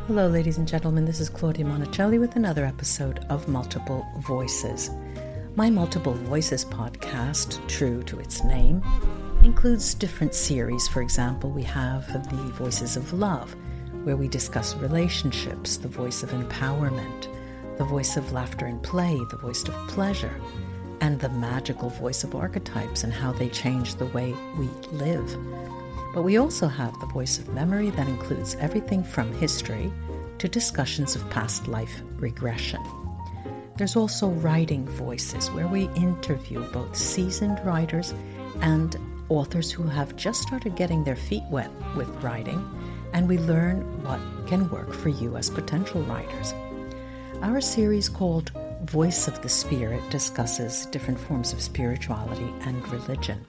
Hello, ladies and gentlemen. This is Claudia Monicelli with another episode of Multiple Voices. My Multiple Voices podcast, true to its name, includes different series. For example, we have the Voices of Love, where we discuss relationships, the voice of empowerment, the voice of laughter and play, the voice of pleasure, and the magical voice of archetypes and how they change the way we live. But we also have the voice of memory that includes everything from history to discussions of past life regression. There's also writing voices, where we interview both seasoned writers and authors who have just started getting their feet wet with writing, and we learn what can work for you as potential writers. Our series called Voice of the Spirit discusses different forms of spirituality and religion.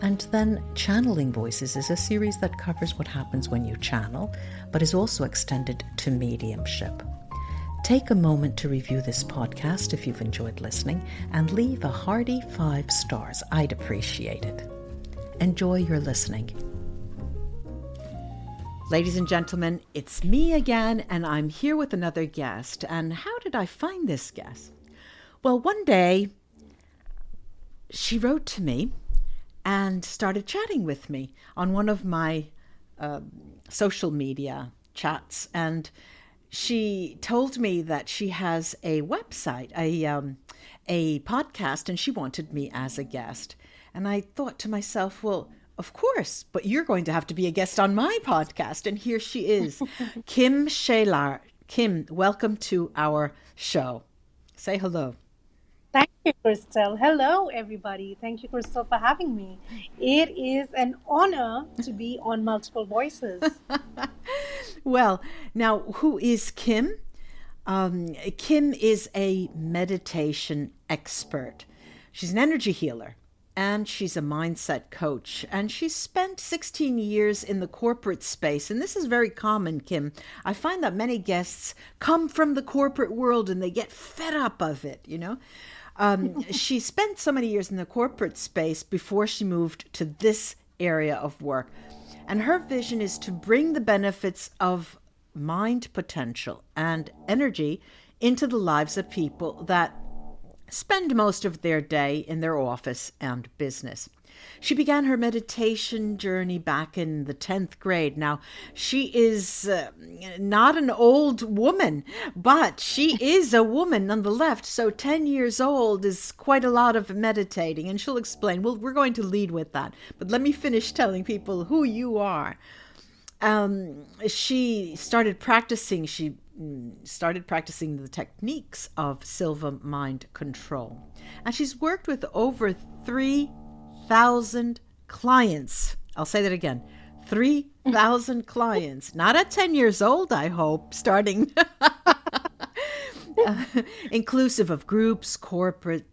And then Channeling Voices is a series that covers what happens when you channel, but is also extended to mediumship. Take a moment to review this podcast if you've enjoyed listening, and leave a hearty 5 stars. I'd appreciate it. Enjoy your listening. Ladies and gentlemen, it's me again, and I'm here with another guest. And how did I find this guest? Well, one day she wrote to me and started chatting with me on one of my social media chats. And she told me that she has a website, a podcast, and she wanted me as a guest. And I thought to myself, well, of course, but you're going to have to be a guest on my podcast. And here she is, Kim Shelar. Kim, welcome to our show. Say hello. Thank you, Crystal. Hello, everybody. Thank you, Crystal, for having me. It is an honor to be on Multiple Voices. Well, now, who is Kim? Kim is a meditation expert. She's an energy healer, and she's a mindset coach. And she's spent 16 years in the corporate space. And this is very common, Kim. I find that many guests come from the corporate world and they get fed up of it, you know? She spent so many years in the corporate space before she moved to this area of work. And her vision is to bring the benefits of mind potential and energy into the lives of people that spend most of their day in their office and business. She began her meditation journey back in the 10th grade. Now, she is not an old woman, but she is a woman nonetheless. So 10 years old is quite a lot of meditating, and she'll explain. Well, we're going to lead with that. But let me finish telling people who you are. She started practicing the techniques of SILVA mind control. And she's worked with over 3,000 clients. I'll say that again. 3,000 clients. Not at 10 years old, I hope, starting. Inclusive of groups, corporates,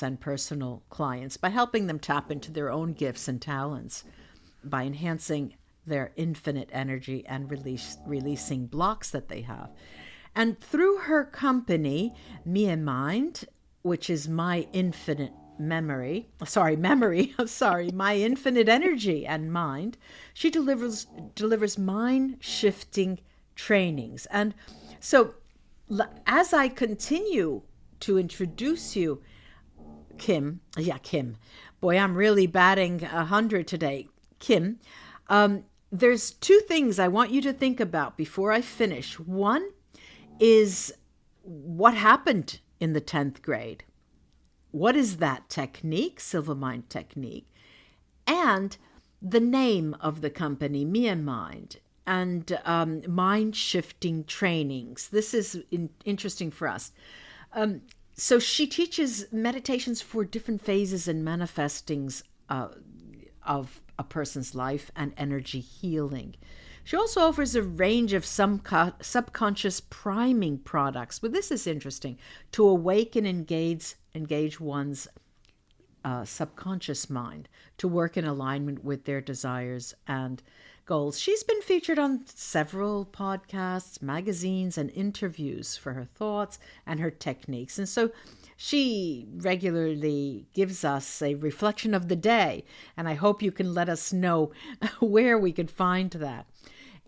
and personal clients, by helping them tap into their own gifts and talents, by enhancing their infinite energy and releasing blocks that they have. And through her company, Me and Mind, which is my infinite my infinite energy and mind, she delivers mind-shifting trainings. And so as I continue to introduce you, Kim, boy, I'm really batting 100 today, Kim, there's 2 things I want you to think about before I finish. One is what happened in the 10th grade. What is that technique, SILVA Mind technique? And the name of the company, Me and Mind, and mind-shifting trainings. This is interesting for us. So she teaches meditations for different phases and manifestings of a person's life and energy healing. She also offers a range of subconscious priming products, but this is interesting, to awaken and engage one's subconscious mind to work in alignment with their desires and goals. She's been featured on several podcasts, magazines, and interviews for her thoughts and her techniques. And so she regularly gives us a reflection of the day, and I hope you can let us know where we could find that.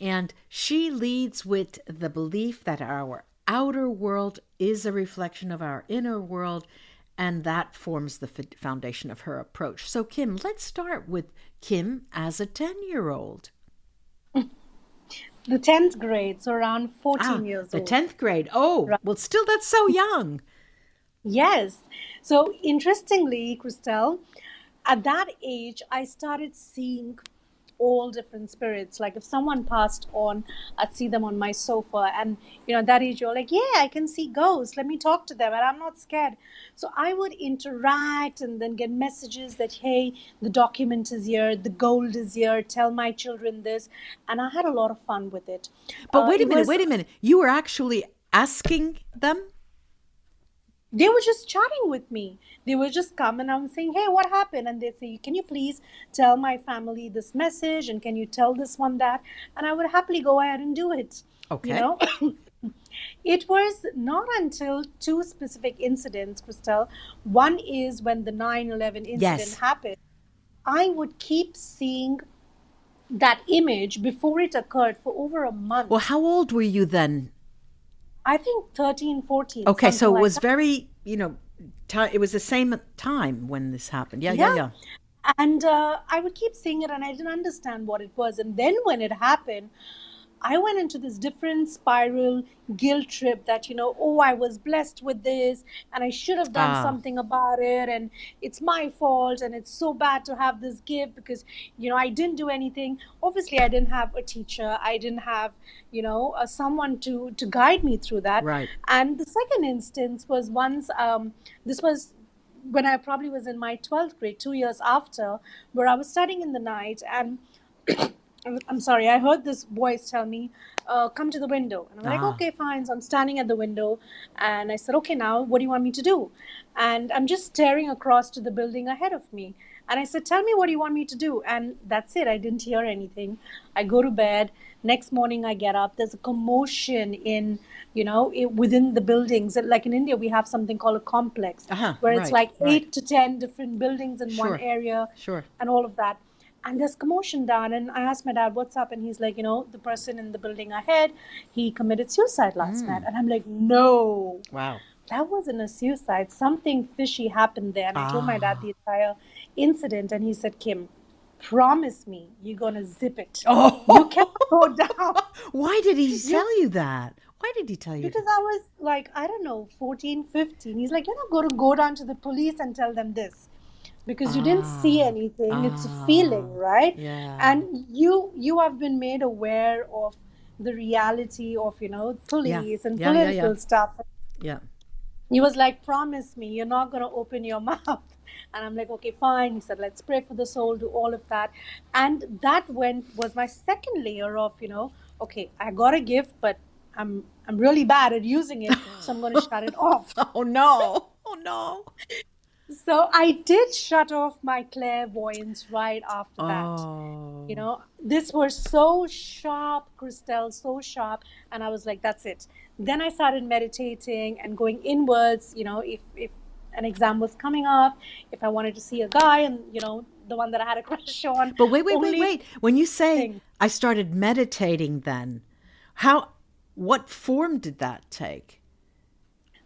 And she leads with the belief that our outer world is a reflection of our inner world, and that forms the foundation of her approach. So, Kim, let's start with Kim as a 10-year-old. The 10th grade, so around 14 years The old. 10th grade. Oh, Right. well, still, that's so young. Yes. So interestingly, Christelle, at that age, I started seeing all different spirits. Like if someone passed on, I'd see them on my sofa. And, at that age, you're like, yeah, I can see ghosts. Let me talk to them. And I'm not scared. So I would interact and then get messages that, hey, the document is here, the gold is here, tell my children this. And I had a lot of fun with it. But wait a It minute, was wait a minute. You were actually asking them? They were just chatting with me. They would just come and I'm saying, hey, what happened? And they'd say, can you please tell my family this message? And can you tell this one that? And I would happily go ahead and do it. Okay. It was not until two specific incidents, Christelle. One is when the 9/11 incident Yes. happened. I would keep seeing that image before it occurred for over a month. Well, how old were you then? I think 13, 14. Okay, so something it like was that. very, it was the same time when this happened. Yeah. And I would keep seeing it and I didn't understand what it was. And then when it happened, I went into this different spiral guilt trip that, oh, I was blessed with this and I should have done something about it. And it's my fault. And it's so bad to have this gift because, I didn't do anything. Obviously, I didn't have a teacher. I didn't have, someone to guide me through that. Right. And the second instance was once, this was when I probably was in my 12th grade, 2 years after, where I was studying in the night and I'm sorry, I heard this voice tell me, come to the window. And I'm like, okay, fine. So I'm standing at the window and I said, okay, now what do you want me to do? And I'm just staring across to the building ahead of me. And I said, tell me what you want me to do. And that's it. I didn't hear anything. I go to bed. Next morning I get up. There's a commotion in, within the buildings. Like in India, we have something called a complex where it's like 8 to 10 different buildings in one area and all of that. And there's commotion down. And I asked my dad, what's up? And he's like, the person in the building ahead, he committed suicide last night. And I'm like, no. Wow. That wasn't a suicide. Something fishy happened there. And I told my dad the entire incident. And he said, Kim, promise me you're going to zip it. Oh. You cannot go down. Why did he tell you that? Why did he tell you Because I was like, I don't know, 14, 15. He's like, you're not going to go down to the police and tell them this. Because you didn't see anything. It's a feeling, right? Yeah. And you have been made aware of the reality of, police and political stuff. Yeah. He was like, promise me, you're not going to open your mouth. And I'm like, okay, fine. He said, let's pray for the soul, do all of that. And that was my second layer of, okay, I got a gift, but I'm really bad at using it. So I'm going to shut it off. Oh, no. Oh, no. So I did shut off my clairvoyance right after that. Oh. This was so sharp, Christelle, so sharp. And I was like, that's it. Then I started meditating and going inwards, if an exam was coming up, if I wanted to see a guy and, the one that I had a crush on. But wait. When you say I started meditating then, what form did that take?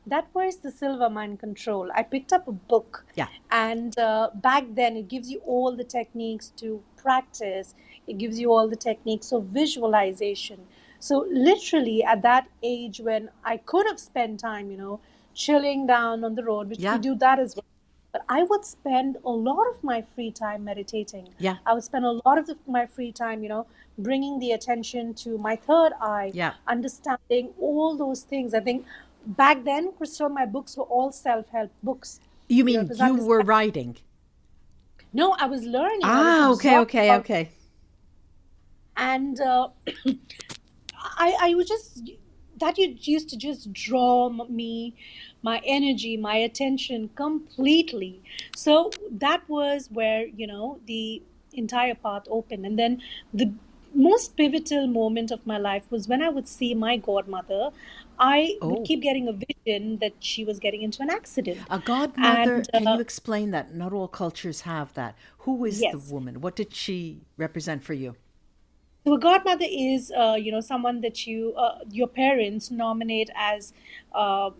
That was the SILVA mind control. I picked up a book. Yeah. And back then it gives you all the techniques to practice. It gives you all the techniques of visualization. So literally at that age when I could have spent time, chilling down on the road, which we do that as well. But I would spend a lot of my free time meditating. Yeah. I would spend a lot of my free time, bringing the attention to my third eye, understanding all those things. I think back then, Crystal, my books were all self-help books. You mean you were writing? No, I was learning. Okay. And I was just, that used to just draw me, my energy, my attention completely. So that was where, the entire path opened. And then the most pivotal moment of my life was when I would see my godmother. I would keep getting a vision that she was getting into an accident. A godmother, can you explain that? Not all cultures have that. Who is the woman? What did she represent for you? So a godmother is, someone that your parents nominate as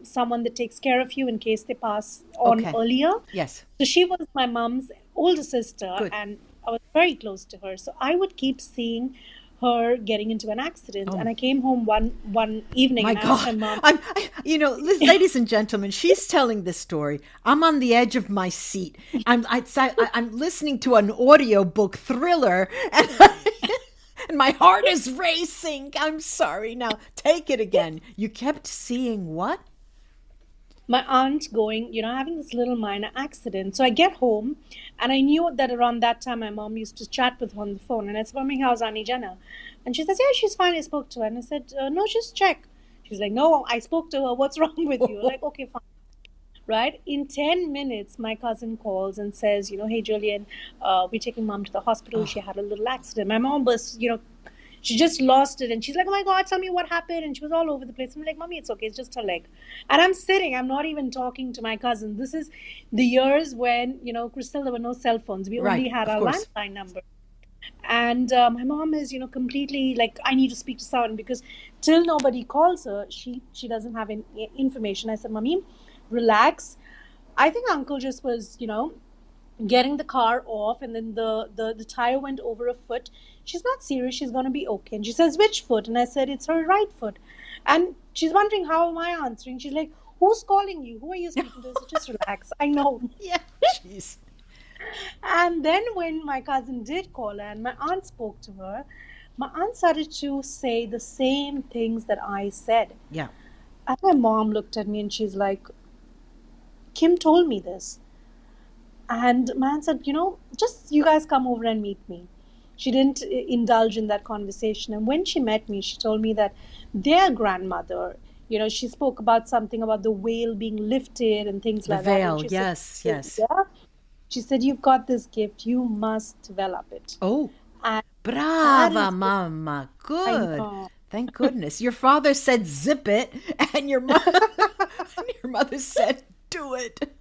someone that takes care of you in case they pass on Okay. earlier. Yes. So she was my mom's older sister, Good. and I was very close to her. So I would keep seeing her getting into an accident, Oh and I came home one evening my and asked my God. mom. Ladies and gentlemen, she's telling this story. I'm on the edge of my seat. I'm listening to an audiobook thriller, and, and my heart is racing. I'm sorry. Now, take it again. You kept seeing what? My aunt going, having this little minor accident. So I get home, and I knew that around that time my mom used to chat with her on the phone. And I said, Mommy, how's Auntie Jenna? And she says, Yeah, she's fine. I spoke to her. And I said, No, just check. She's like, No, I spoke to her. What's wrong with you? Like, okay, fine. Right? In 10 minutes, my cousin calls and says, Hey, Julian, we're taking mom to the hospital. Oh, She had a little accident. My mom was, she just lost it. And she's like, Oh my God, tell me what happened. And she was all over the place. I'm like, Mommy, it's okay. It's just her leg. And I'm sitting, I'm not even talking to my cousin. This is the years when, Crystal, there were no cell phones. We right. only had Of our course. landline number. And my mom is, completely like, I need to speak to someone because till nobody calls her, she doesn't have any information. I said, Mommy, relax. I think uncle just was, getting the car off, and then the tire went over a foot. She's not serious, she's going to be okay. And she says, Which foot? And I said, It's her right foot. And she's wondering, how am I answering? She's like, Who's calling you? Who are you speaking to? So just relax, I know. Yeah. Jeez. And then when my cousin did call her and my aunt spoke to her, my aunt started to say the same things that I said. Yeah. And my mom looked at me and she's like, Kim told me this. And man said, just you guys come over and meet me. She didn't indulge in that conversation. And when she met me, she told me that their grandmother, she spoke about something about the veil being lifted and things The like that. And veil. she said, Yes. Yes. yeah, she said, You've got this gift. You must develop it. Oh, And that brava, is what mama. I Good. know. Thank goodness. Your father said zip it, and your mother said do it.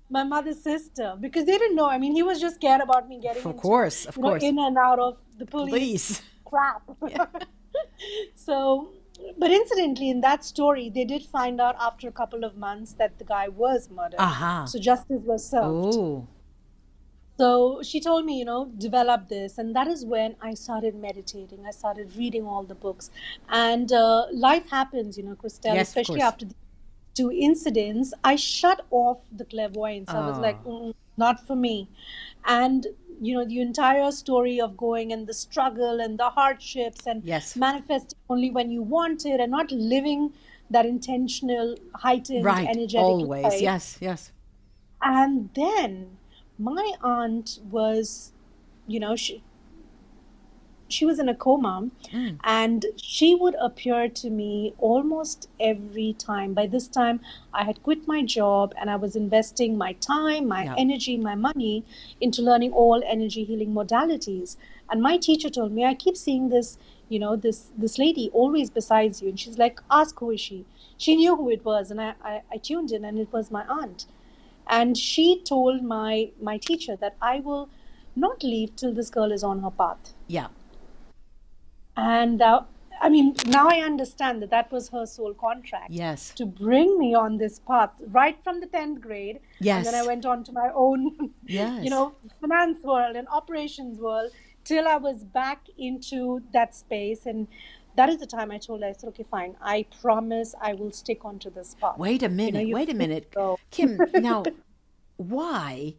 My mother's sister, because they didn't know. I mean, he was just scared about me getting Of into, course. Of course. in and out of the police Please. crap. Yeah. So, but incidentally, in that story, they did find out after a couple of months that the guy was murdered. Aha. So justice was served. Oh. So she told me, develop this. And that is when I started meditating. I started reading all the books. And life happens, Christelle, Yes, of especially course. after the two incidents. I shut off the clairvoyance. I was like, Oh. not for me. And, the entire story of going and the struggle and the hardships and Yes. manifesting only when you want it and not living that intentional, heightened, Right. energetic Always. life. Yes. Yes. And then my aunt was, she was in a coma, Mm. and she would appear to me almost every time. By this time, I had quit my job and I was investing my time, my Yeah. energy, my money into learning all energy healing modalities. And my teacher told me, I keep seeing this, this lady always besides you. And she's like, Ask who is she? She knew who it was, and I tuned in, and it was my aunt. And she told my teacher that I will not leave till this girl is on her path. Yeah. And I mean, now I understand that that was her soul contract Yes. to bring me on this path right from the 10th grade. And then I Yes. went on to my own, Yes. finance world and operations world till I was back into that space. And that is the time I told her, I said, okay, fine. I promise I will stick onto this path. Wait a minute. You Wait a feel minute. so. Kim, now, why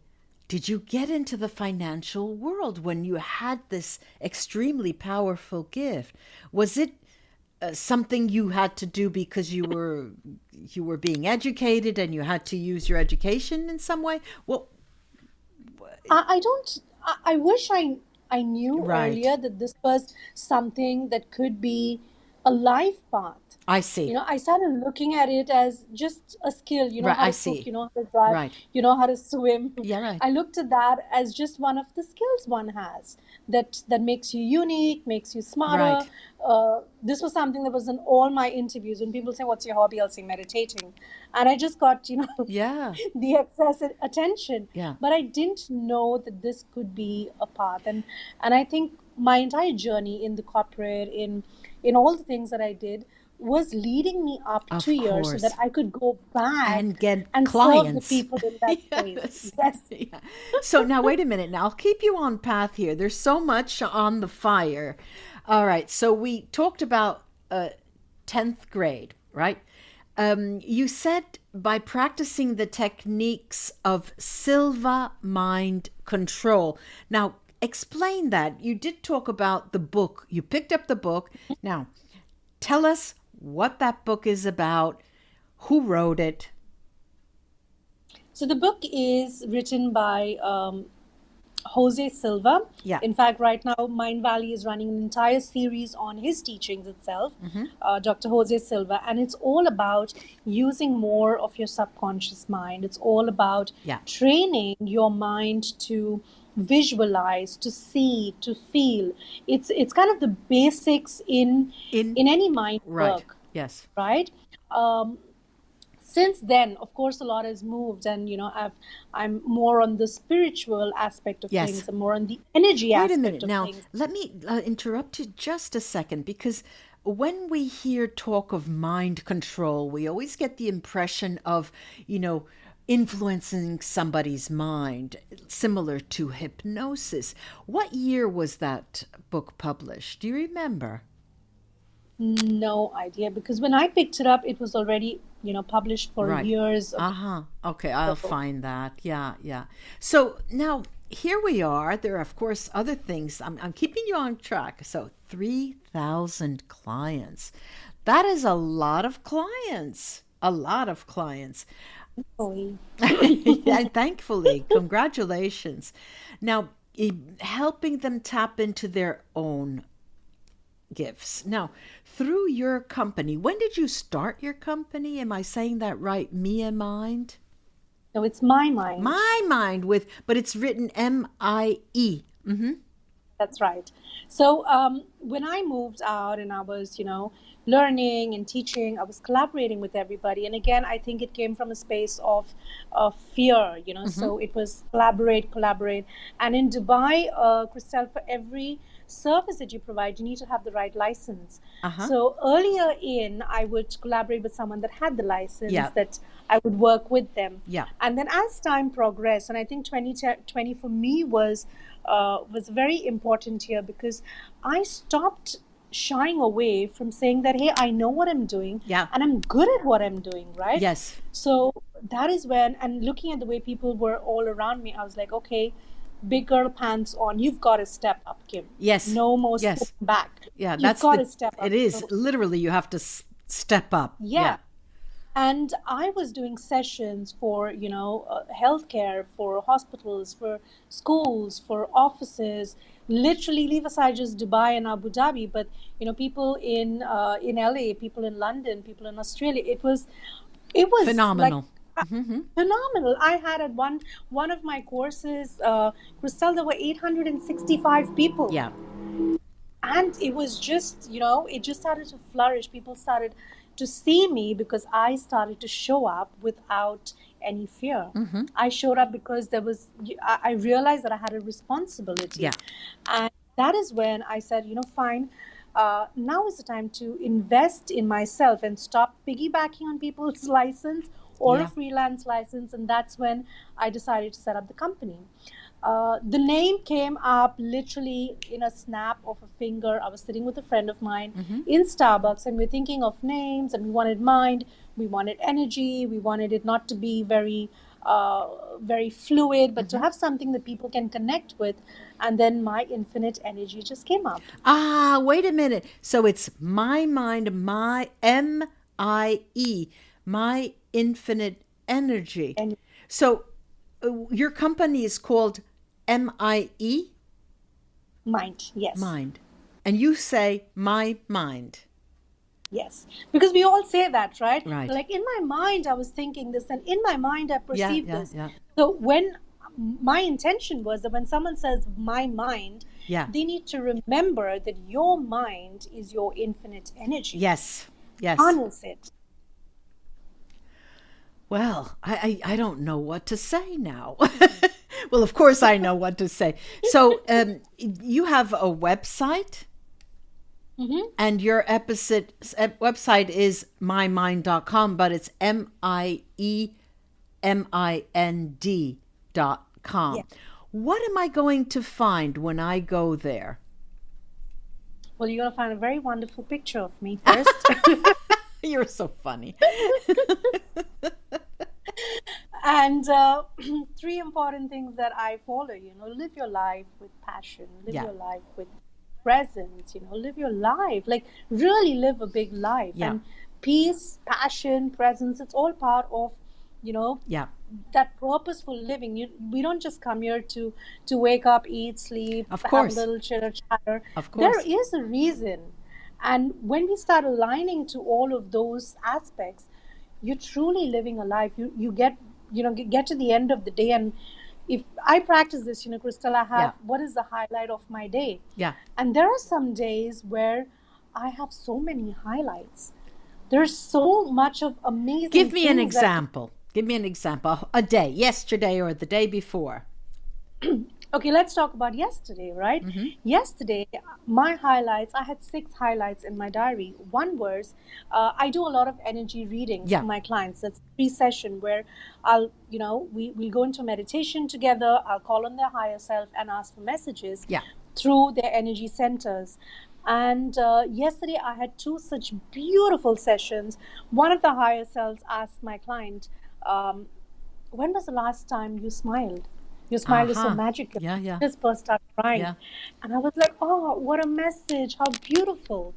did you get into the financial world when you had this extremely powerful gift? Was it something you had to do because you were being educated and you had to use your education in some way? Well, I don't. I wish I knew right. earlier that this was something that could be a life path. I see. I started looking at it as just a skill. Right, How I to cook, see. how to drive, Right. how to swim. Yeah, right. I looked at that as just one of the skills one has that makes you unique, makes you smarter. Right. This was something that was in all my interviews. When people say, "What's your hobby?" I'll say meditating, and I just got Yeah. the excess attention. Yeah. But I didn't know that this could be a path, and I think my entire journey in the corporate, in all the things that I did, was leading me up to Of here so that course. I could go back And get and serve the clients. people in that space. Yes. Yes. Yeah. So now, wait a minute. Now, I'll keep you on path here. There's so much on the fire. All right. So we talked about 10th grade, right? You said by practicing the techniques of SILVA mind control. Now, explain that. You did talk about the book. You picked up the book. Now, tell us what that book is about, who wrote it. So the book is written by Jose Silva. Yeah. In fact, right now, Mind Valley is running an entire series on his teachings itself, Dr. Jose Silva. And it's all about using more of your subconscious mind. It's all about Yeah. training your mind to visualize, to see, to feel. It's kind of the basics in any mind Right. work, Yes. right? Since then, of course, a lot has moved, and I'm more on the spiritual aspect of Yes. things, and more on the energy Wait a aspect minute. of Now, things. let me interrupt you just a second, because when we hear talk of mind control, we always get the impression of, influencing somebody's mind, similar to hypnosis. What year was that book published? Do you remember? No idea, because when I picked it up, it was already published for Right. years Okay, I'll ago. find that. Yeah, yeah. So now here we are. There are, of course, other things. I'm keeping you on track. So 3,000 clients. That is a lot of clients. A lot of clients. Totally. Yeah, thankfully, congratulations. Now, helping them tap into their own gifts. Now, through your company, when did you start your company? Am I saying that right? Mia Mind? So it's my mind. My Mind but it's written M-I-E. That's right. So when I moved out and I was, learning and teaching, I was collaborating with everybody. And again, I think it came from a space of fear, So it was collaborate. And in Dubai, Christelle, for every service that you provide, you need to have the right license. So earlier I would collaborate with someone that had the license, Yeah. that I would work with them. Yeah. And then as time progressed, and I think 2020 for me was very important here, because I stopped shying away from saying that, hey, I know what I'm doing, Yeah. and I'm good at what I'm doing, right? Yes. So that is when, and looking at the way people were all around me, I was like, okay, big girl pants on. You've got to step up, Kim. Yes. No more Yes. stepping back. Yeah, You've got to step up. it is. So, Literally, you have to step up. yeah. And I was doing sessions for, healthcare, for hospitals, for schools, for offices. Literally, leave aside just Dubai and Abu Dhabi, but people in LA, people in London, people in Australia. It was Phenomenal. like phenomenal. I had at one of my courses, Christelle, there were 865 people. Yeah. And it was just, it just started to flourish. People started to see me because I started to show up without any fear. I showed up because I realized that I had a responsibility. Yeah. And that is when I said, fine, now is the time to invest in myself and stop piggybacking on people's license or Yeah. a freelance license. And that's when I decided to set up the company. The name came up literally in a snap of a finger. I was sitting with a friend of mine in Starbucks, and we're thinking of names, and we wanted mind, we wanted energy, we wanted it not to be very fluid, but to have something that people can connect with. And then my infinite energy just came up. Wait a minute. So it's my mind, my M-I-E, my infinite energy. And So your company is called M-I-E? mind, yes. Mind. And you say my mind. Yes, because we all say that, right? Right. Like, in my mind, I was thinking this, and in my mind, I perceived this. Yeah. So when my intention was that when someone says my mind, Yeah. they need to remember that your mind is your infinite energy. Yes. Harness it. Well, I don't know what to say now. Well, of course I know what to say. So you have a website, and your website is mymind.com, but it's MIEMIND.com. Yeah. What am I going to find when I go there? Well, you're going to find a very wonderful picture of me first. You're so funny. And three important things that I follow, live your life with passion, live Yeah. your life with presence, live your life, like really live a big life. Yeah. And peace, passion, presence, it's all part of, Yeah. that purposeful living. We don't just come here to wake up, eat, sleep, Of have course. a little chitter chatter. Of course. There is a reason. And when we start aligning to all of those aspects, you're truly living a life. You get to the end of the day, and if I practice this, Crystal, I have what is the highlight of my day? Yeah. And there are some days where I have so many highlights. There's so much of amazing. Give me an things that- example. Give me an example. A day, yesterday or the day before. Okay, let's talk about yesterday, right? Yesterday, my highlights, I had 6 highlights in my diary. One was, I do a lot of energy readings for my clients. That's 3 session where we'll go into meditation together. I'll call on their higher self and ask for messages through their energy centers. And yesterday, I had 2 such beautiful sessions. One of the higher selves asked my client, when was the last time you smiled? Your smile is so magical. Yeah. Just burst out crying. Yeah. And I was like, oh, what a message. How beautiful.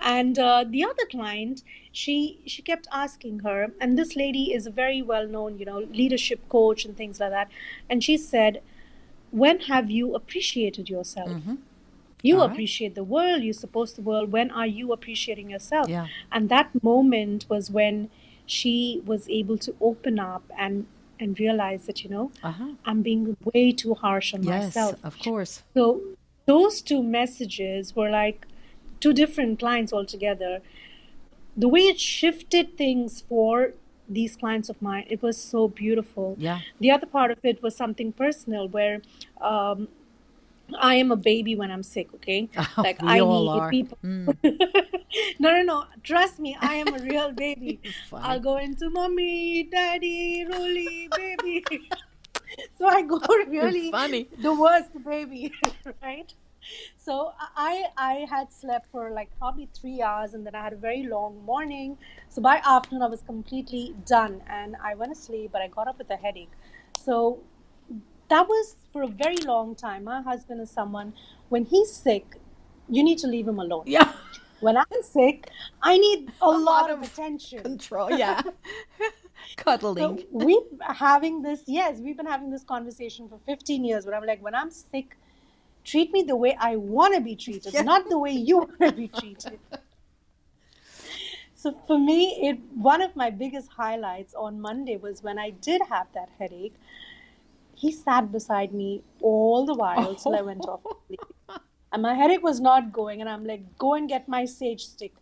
And the other client, she kept asking her, and this lady is a very well-known, leadership coach and things like that. And she said, when have you appreciated yourself? You appreciate the world. You support the world. When are you appreciating yourself? Yeah. And that moment was when she was able to open up and realize that, I'm being way too harsh on myself. Yes, of course. So those 2 messages were like 2 different clients altogether. The way it shifted things for these clients of mine, it was so beautiful. Yeah. The other part of it was something personal where I am a baby when I'm sick, okay? Like we I all need are. people. No. Trust me, I am a real baby. I'll go into mommy, daddy, Rolly, baby. So I go really the worst baby, right? So I had slept for like probably 3 hours, and then I had a very long morning. So by afternoon I was completely done, and I went to sleep, but I got up with a headache. So that was for a very long time. My husband is someone, when he's sick, you need to leave him alone. Yeah. When I'm sick, I need a lot of attention. Control, yeah. Cuddling. So we've been having this conversation for 15 years, but I'm like, when I'm sick, treat me the way I want to be treated, not the way you want to be treated. So for me, one of my biggest highlights on Monday was when I did have that headache. He sat beside me all the while till I went off to sleep. And my headache was not going. And I'm like, go and get my sage stick.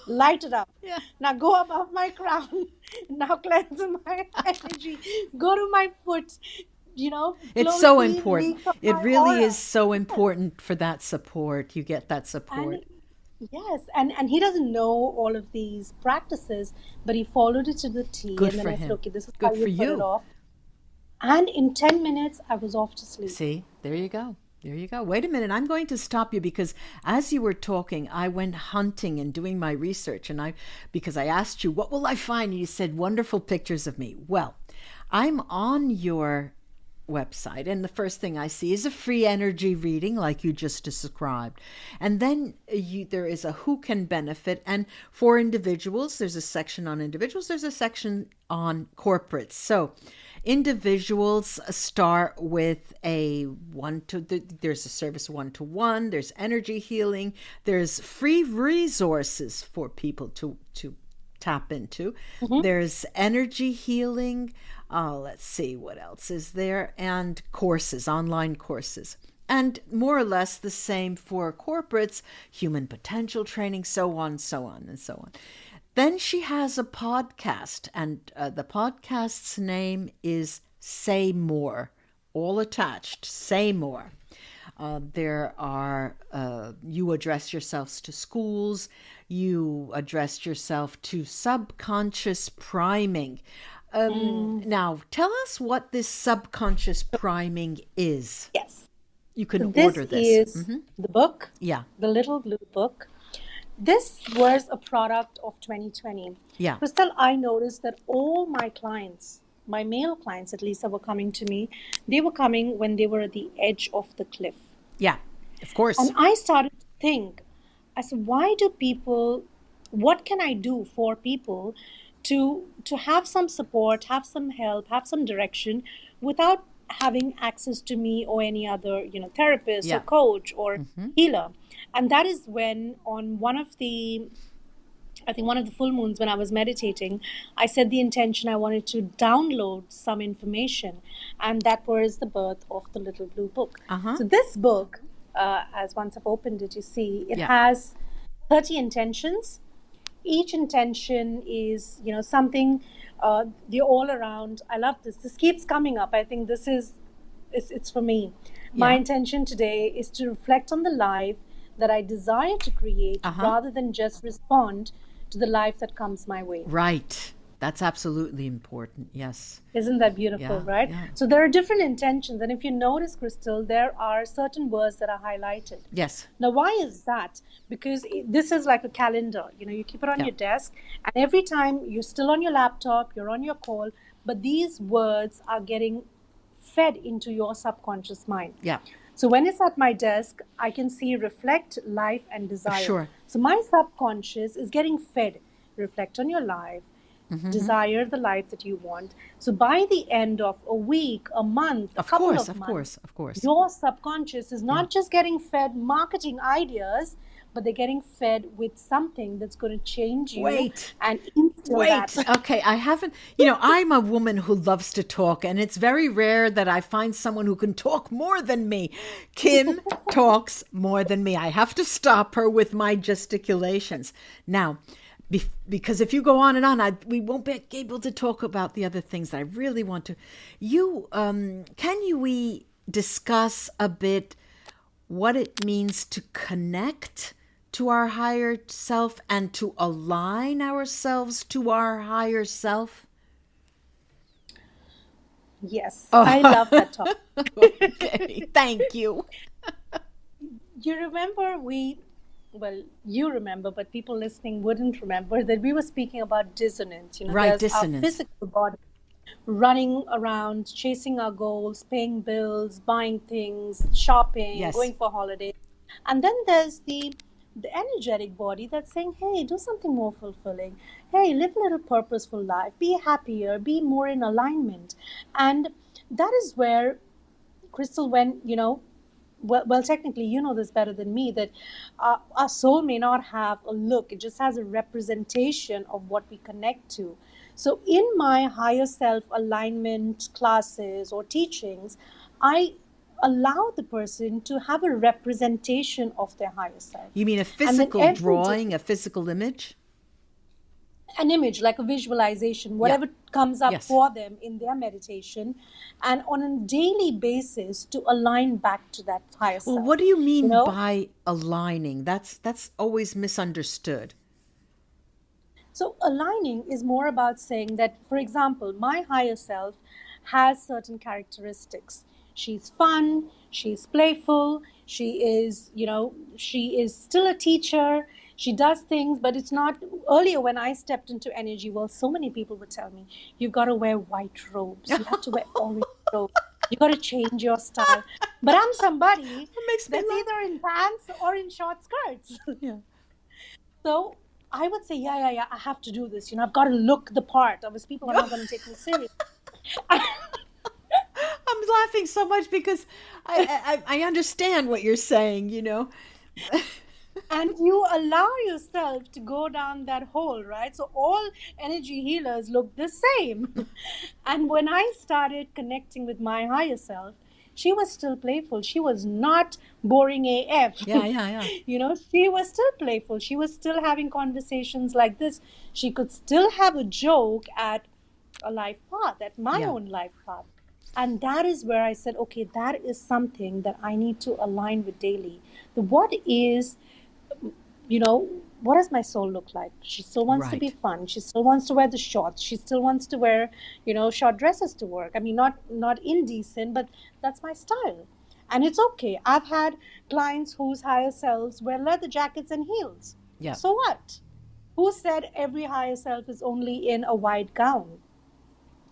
Light it up. Yeah. Now go above my crown. Now cleanse my energy. Go to my foot. It's so important. It really is so important for that support. You get that support. Yes, and he doesn't know all of these practices, but he followed it to the T. Good and then for I him. said, okay, this is Good how for you put you. it off. And in 10 minutes, I was off to sleep. See, there you go. There you go. Wait a minute. I'm going to stop you because as you were talking, I went hunting and doing my research. And because I asked you, what will I find? And you said, wonderful pictures of me. Well, I'm on your website, and the first thing I see is a free energy reading like you just described. And then there is a who can benefit, and for individuals there's a section on individuals, there's a section on corporates. So individuals start with there's a service 1-to-1, there's energy healing, there's free resources for people to tap into. There's energy healing. Let's see, what else is there? And courses, online courses. And more or less the same for corporates, human potential training, so on, and so on. Then she has a podcast, and the podcast's name is Say More all attached. Say more. There are, you address yourselves to schools, you addressed yourself to subconscious priming. Now, tell us what this subconscious priming is. Yes. You can This order this. is the book, Yeah, the Little Blue Book. This was a product of 2020. yeah, Crystal, I noticed that all my clients, my male clients at least, that were coming to me, they were coming when they were at the edge of the cliff. yeah, of course. And I started to think, I said, why do people, what can I do for people to have some support, have some help, have some direction without having access to me or any other, therapist or Yeah. coach or healer? And that is when on I think one of the full moons when I was meditating, I said the intention I wanted to download some information. And that was the birth of the Little Blue Book. Uh-huh. So this book, as once I've opened it, you see, it Yeah. has 30 intentions. Each intention is, something, the all around. I love this. This keeps coming up. I think it's for me. My Yeah. intention today is to reflect on the life that I desire to create Uh-huh. rather than just respond to the life that comes my way. Right. That's absolutely important. Yes. Isn't that beautiful, Yeah, right? yeah. So there are different intentions. And if you notice, Crystal, there are certain words that are highlighted. Yes. Now, why is that? Because this is like a calendar. You keep it on Yeah. your desk, and every time you're still on your laptop, you're on your call, but these words are getting fed into your subconscious mind. Yeah. So when it's at my desk, I can see reflect, life, and desire. Sure. So my subconscious is getting fed. Reflect on your life, desire the life that you want. So by the end of a week, a month, a Of couple course, of of months, course, of course. your subconscious is not just getting fed marketing ideas, but they're getting fed with something that's going to change you Wait. and instill that. Okay, I haven't, I'm a woman who loves to talk, and it's very rare that I find someone who can talk more than me. Kim talks more than me. I have to stop her with my gesticulations. Now, because if you go on and on, we won't be able to talk about the other things that I really want to. We discuss a bit what it means to connect to our higher self and to align ourselves to our higher self? Yes, I love that topic. Okay, thank you. You remember you remember, but people listening wouldn't remember that we were speaking about dissonance. Right, There's our dissonance. physical body running around, chasing our goals, paying bills, buying things, shopping, Yes. going for holidays. And then there's the energetic body that's saying, hey, do something more fulfilling. Hey, live a little purposeful life. Be happier, be more in alignment. And that is where, Crystal, when, well, technically, you know this better than me, that our soul may not have a look. It just has a representation of what we connect to. So in my higher self alignment classes or teachings, I allow the person to have a representation of their higher self. You mean a then physical every drawing, a physical image? An image, like a visualization, whatever comes up Yes. for them in their meditation, and on a daily basis to align back to that higher self. Well, what do you mean know? by aligning? That's always misunderstood. So aligning is more about saying that, for example, my higher self has certain characteristics. She's fun, she's playful, she is still a teacher. She does things, but it's not. Earlier, when I stepped into energy, well, so many people would tell me, you've got to wear white robes. You have to wear orange robes. You got to change your style. But I'm somebody makes me that's laugh. either in pants or in short skirts. Yeah. So I would say, yeah, I have to do this. I've got to look the part. Otherwise, people are not going to take me seriously. I'm laughing so much because I understand what you're saying, And you allow yourself to go down that hole, right? So all energy healers look the same. And when I started connecting with my higher self, she was still playful. She was not boring AF. Yeah. She was still playful. She was still having conversations like this. She could still have a joke at a life path, at my Yeah. own life path. And that is where I said, okay, that is something that I need to align with daily. The what is, you know, what does my soul look like? She still wants to be Right. fun. She still wants to wear the shorts. She still wants to wear, short dresses to work. I mean, not indecent, but that's my style. And it's okay. I've had clients whose higher selves wear leather jackets and heels. Yeah. So what? Who said every higher self is only in a white gown?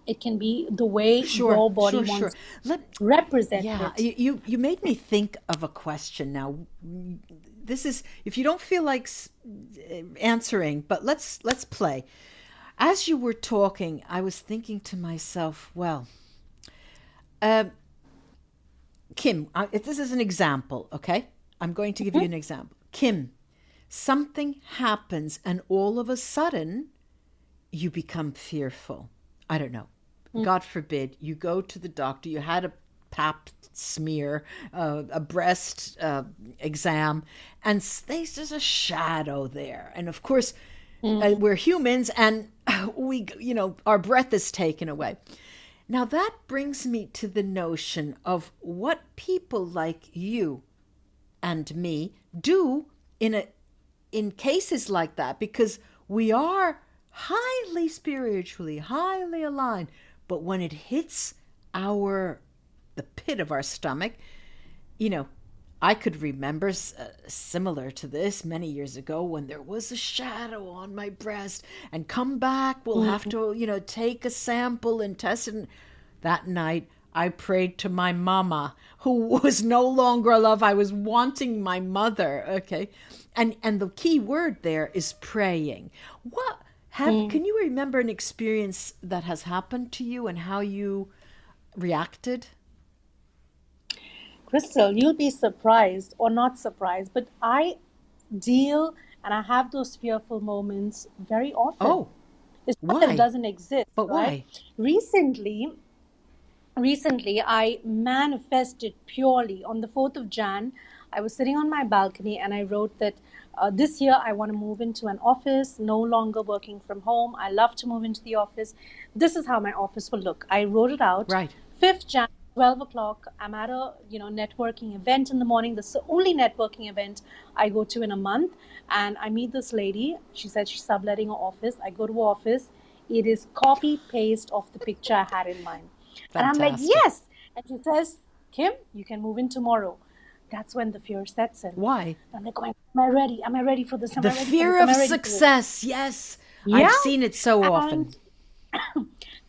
It can be the way Sure, your body sure, sure. wants to Let represent Yeah, it. you made me think of a question now. This is, if you don't feel like answering, but let's play. As you were talking, I was thinking to myself, well, uh, Kim, this is an example, okay? I'm going to give you an example. Kim, something happens and all of a sudden you become fearful. I don't know. God forbid, you go to the doctor, you had a pap smear, a breast exam, and there's a shadow there. And of course, we're humans and our breath is taken away. Now that brings me to the notion of what people like you and me do in cases like that, because we are highly spiritually, highly aligned, but when it hits the pit of our stomach, you know, I could remember similar to this many years ago when there was a shadow on my breast, and come back, we'll have to, take a sample and test it. That night, I prayed to my mama, who was no longer alive. I was wanting my mother, okay? And the key word there is praying. Can you remember an experience that has happened to you and how you reacted? Crystal, you'll be surprised or not surprised, but I deal and I have those fearful moments very often. Oh, It's not that it why? doesn't exist, But right? why? Recently, recently I manifested purely on the 4th of Jan. I was sitting on my balcony and I wrote that this year I want to move into an office, no longer working from home. I love to move into the office. This is how my office will look. I wrote it out. Right. 5th Jan, 12 o'clock. I'm at a networking event in the morning. This is the only networking event I go to in a month. And I meet this lady. She said she's subletting her office. I go to her office. It is copy paste of the picture I had in mind. And I'm like, Fantastic. yes. And she says, Kim, you can move in tomorrow. That's when the fear sets in. Why? I'm like, going, am I ready? Am I ready for this? Am The I ready for this? fear Am of I ready for this? success. Yes. I've Yeah. seen it so often.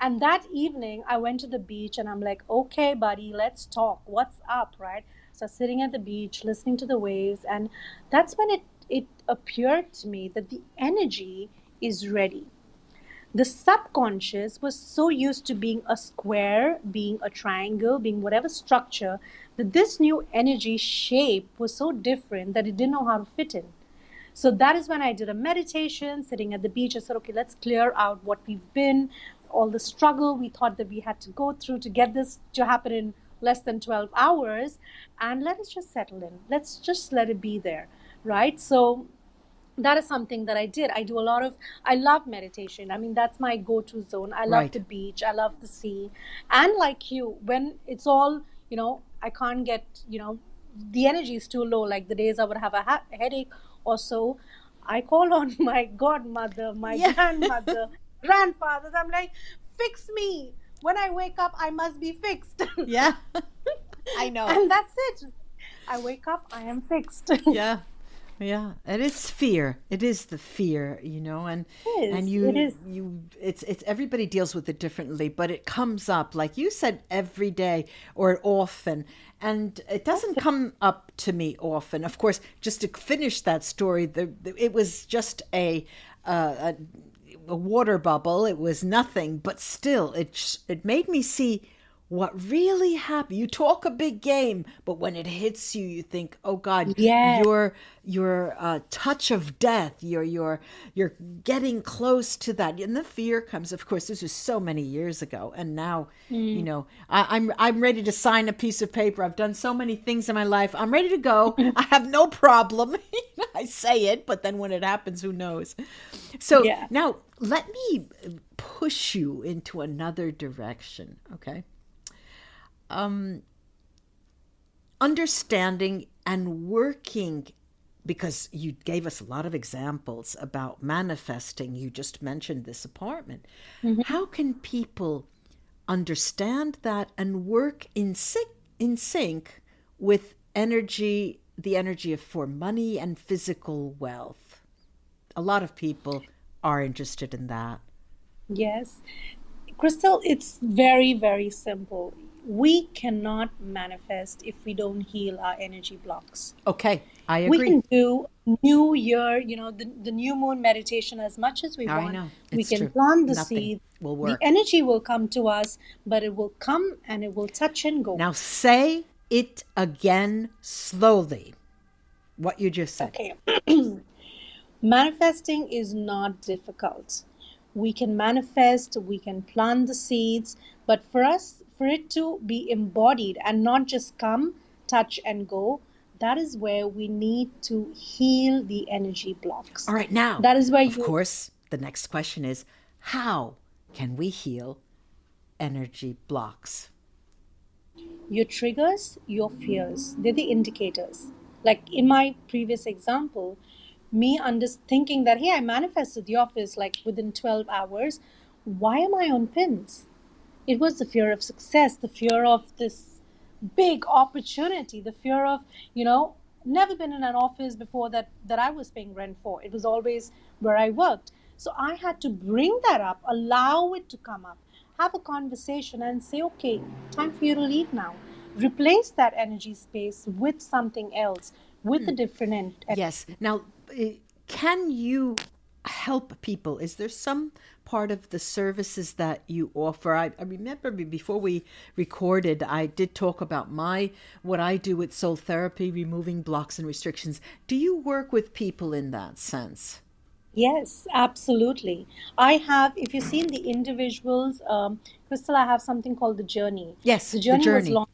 And that evening, I went to the beach and I'm like, okay, buddy, let's talk. What's up, right? So sitting at the beach, listening to the waves. And that's when it appeared to me that the energy is ready. The subconscious was so used to being a square, being a triangle, being whatever structure, that this new energy shape was so different that it didn't know how to fit in. So that is when I did a meditation, sitting at the beach. I said, okay, let's clear out what we've been, all the struggle we thought that we had to go through to get this to happen in less than 12 hours, and let it just settle in. Let's just let it be there, right? So that is something that I did. I love meditation. I mean, that's my go-to zone. I love Right. the beach. I love the sea. And like you, when it's all, I can't get, the energy is too low, like the days I would have a headache or so, I call on my godmother, my Yeah. grandmother, grandfathers. I'm like, fix me. When I wake up, I must be fixed. Yeah. I know. And that's it. I wake up, I am fixed. Yeah. Yeah, and it's fear. It is the fear, and It is. you It is. it's everybody deals with it differently, but it comes up like you said every day or often, and it doesn't come up to me often. Of course, just to finish that story, it was just a water bubble. It was nothing, but still, it made me see what really happened. You talk a big game, but when it hits you, you think, "Oh God, Yeah. your touch of death. You're getting close to that." And the fear comes. Of course, this was so many years ago, and now, I'm ready to sign a piece of paper. I've done so many things in my life. I'm ready to go. I have no problem. I say it, but then when it happens, who knows? So Yeah. now let me push you into another direction, okay? understanding and working, because you gave us a lot of examples about manifesting. You just mentioned this apartment. How can people understand that and work in sync with energy, the energy of for money and physical wealth? A lot of people are interested in that. Yes. Crystal, it's very, very simple. We cannot manifest if we don't heal our energy blocks. Okay, I We agree. can do New Year, the new moon meditation as much as we I want. know. We It's can true. plant the Nothing seed. will The work. energy will come to us, but it will come and it will touch and go. Now say it again slowly, what you just said. Okay. Manifesting is not difficult. We can manifest, we can plant the seeds, but for it to be embodied and not just come, touch, and go, that is where we need to heal the energy blocks. All right, now, That is where of you, course, the next question is how can we heal energy blocks? your triggers, your fears, they're the indicators. Like in my previous example, me thinking that, hey, I manifested the office like within 12 hours. Why am I on pins? It was the fear of success, the fear of this big opportunity, the fear of, never been in an office before that I was paying rent for. It was always where I worked. So I had to bring that up, allow it to come up, have a conversation and say, okay, time for you to leave now. Replace that energy space with something else, with a different Yes. Now, can you help people? Is there some part of the services that you offer? I remember before we recorded, I did talk about what I do with soul therapy, removing blocks and restrictions. Do you work with people in that sense? Yes, absolutely. I have, if you've seen the individuals, Crystal, I have something called the journey. Yes, The the journey was journey. launched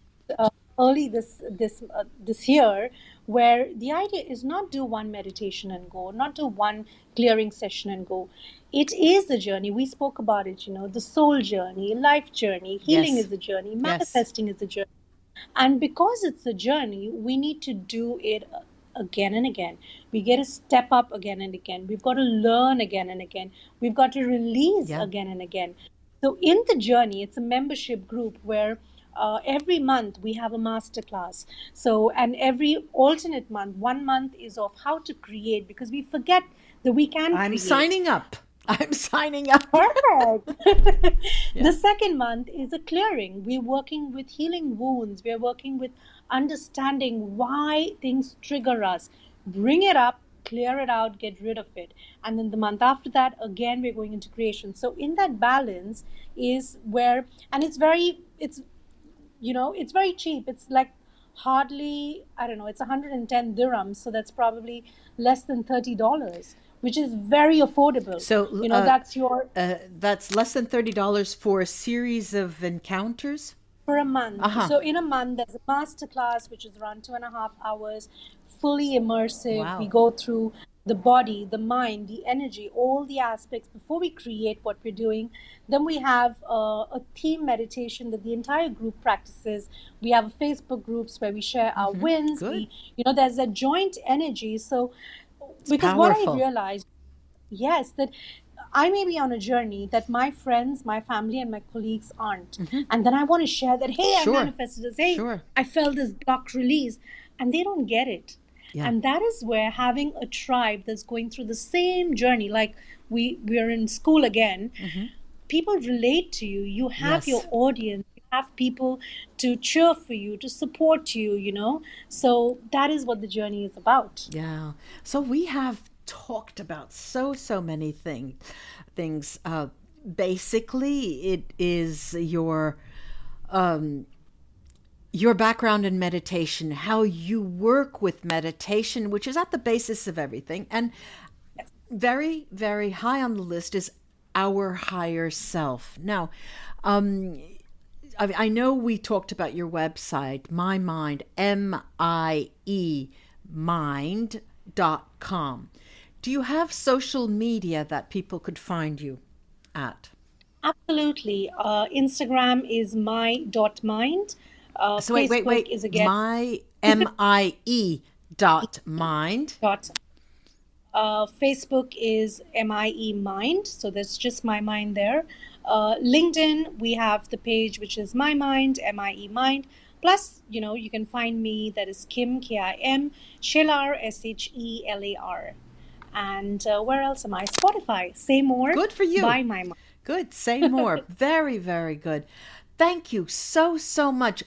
early this year, where the idea is not do one meditation and go, not do one clearing session and go. It is the journey. We spoke about it, the soul journey, life journey, healing Yes. is the journey, Yes. manifesting is the journey. And because it's a journey, we need to do it again and again. We get to step up again and again. We've got to learn again and again. We've got to release Yeah. again and again. So, in the journey, it's a membership group where every month we have a master class. So, and every alternate month, 1 month is of how to create, because we forget that we can I'm create. signing up. I'm signing up. Perfect. Yeah. The second month is a clearing. We're working with healing wounds. We're working with understanding why things trigger us. Bring it up, clear it out, get rid of it. And then the month after that, again, we're going into creation. So in that balance is where, and it's very cheap. It's like hardly, I don't know, it's 110 dirhams. So that's probably less than $30, which is very affordable. So That's your that's less than $30 for a series of encounters. for a month. Uh-huh. So in a month, there's a master class, which is around 2.5 hours, fully immersive. We Wow. go through the body, the mind, the energy, all the aspects before we create what we're doing. Then we have a theme meditation that the entire group practices. We have Facebook groups where we share our wins. Good. There's a joint energy. So, It's because what I powerful. realized, yes, that I may be on a journey that my friends, my family, and my colleagues aren't. And then I want to share that, hey, I Sure. manifested this, hey, Sure. I felt this block release, and they don't get it. Yeah. And that is where having a tribe that's going through the same journey, like we're in school again, people relate to you. You have your Yes. audience, you have people to cheer for you, to support you, So that is what the journey is about. Yeah. So we have talked about so many things. Basically, it is your background in meditation, how you work with meditation, which is at the basis of everything, and very, very high on the list is our higher self. Now, I know we talked about your website, My Mind, MIE, mind.com. Do you have social media that people could find you at? Absolutely. Instagram is my.mind. So wait, Facebook is again my MIE dot mind. dot. Facebook is MIE Mind, so that's just my mind there. LinkedIn, we have the page which is my mind, MIE Mind. Plus, you can find me, that is Kim, Kim, Shelar, Shelar. And where else am I? Spotify, Say More. Good for you. By my mind. Good. Say more. Very, very good. Thank you so, so much.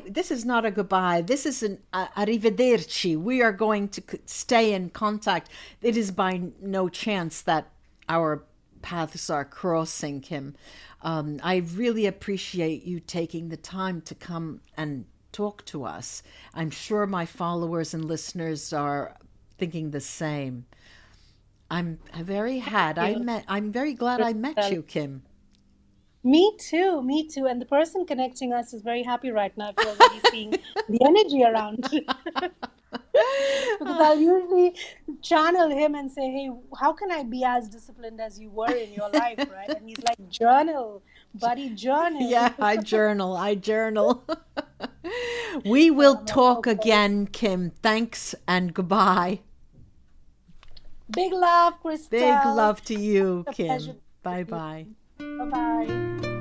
This is not a goodbye. This is an arrivederci. We are going to stay in contact. It is by no chance that our paths are crossing, Kim. I really appreciate you taking the time to come and talk to us. I'm sure my followers and listeners are thinking the same. I'm very glad I met you, Kim. Me too, me too. And the person connecting us is very happy right now if you're already seeing the energy around. Because I'll usually channel him and say, hey, how can I be as disciplined as you were in your life, right? And he's like, journal, buddy, journal. Yeah, I journal. We will talk again, Kim. Thanks and goodbye. Big love, Crystal. Big love to you, Kim. Bye-bye. Bye-bye.